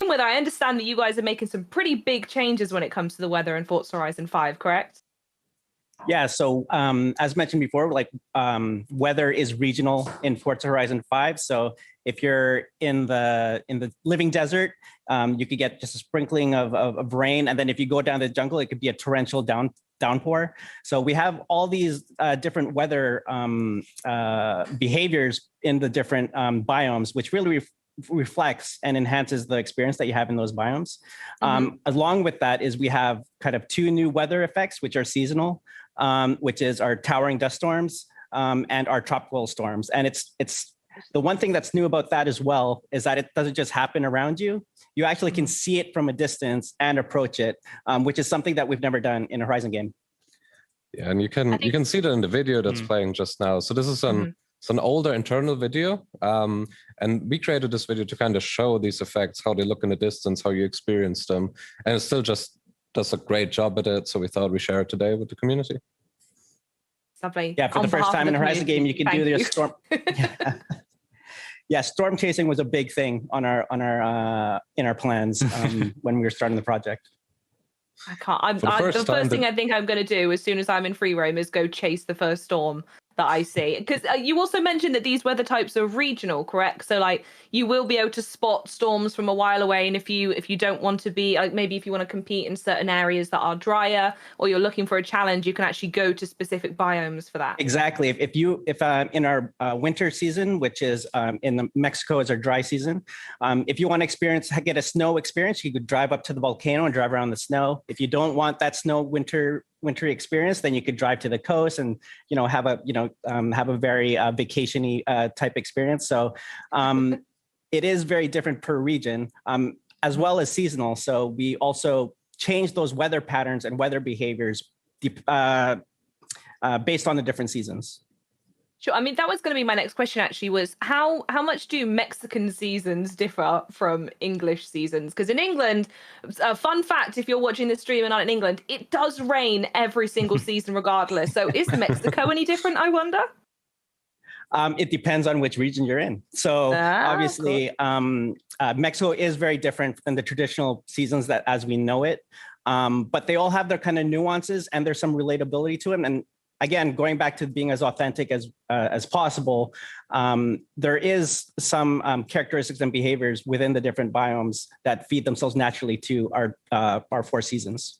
begin with, I understand that you guys are making some pretty big changes when it comes to the weather in Forza Horizon 5, correct? Yeah, so as mentioned before, like weather is regional in Forza Horizon 5. So if you're in the living desert, you could get just a sprinkling of rain, and then if you go down to the jungle, it could be a torrential downpour. So we have all these different weather behaviors in the different biomes, which really reflects and enhances the experience that you have in those biomes. Along with that is we have kind of two new weather effects, which are seasonal, which is our towering dust storms and our tropical storms. And it's the one thing that's new about that as well is that it doesn't just happen around you. You actually can see it from a distance and approach it, which is something that we've never done in a Horizon game. Yeah, and you can see that in the video that's playing just now. So this is it's an older internal video, and we created this video to kind of show these effects, how they look in the distance, how you experience them, and it still just does a great job at it. So we thought we share it today with the community. Lovely. Yeah, for the first time in a Horizon game, you can do the storm. Yeah, storm chasing was a big thing on our in our plans when we were starting the project. I can't. The first thing I think I'm going to do as soon as I'm in free roam is go chase the first storm that I see. Because you also mentioned that these weather types are regional, correct? So like you will be able to spot storms from a while away, and if you don't want to be like, maybe if you want to compete in certain areas that are drier, or you're looking for a challenge, you can actually go to specific biomes for that. Exactly. If in our winter season, which is in Mexico is our dry season, if you want to get a snow experience, you could drive up to the volcano and drive around the snow. If you don't want that snow wintry experience, then you could drive to the coast and have a very vacation-y type experience. So it is very different per region, as well as seasonal. So we also change those weather patterns and weather behaviors based on the different seasons. Sure. I mean, that was going to be my next question, actually, was how much do Mexican seasons differ from English seasons? Because in England, fun fact, if you're watching the stream and not in England, it does rain every single season regardless. So is Mexico any different, I wonder? It depends on which region you're in. So obviously, Mexico is very different than the traditional seasons that as we know it. But they all have their kind of nuances, and there's some relatability to them. And again, going back to being as authentic as possible, there is some characteristics and behaviors within the different biomes that feed themselves naturally to our four seasons.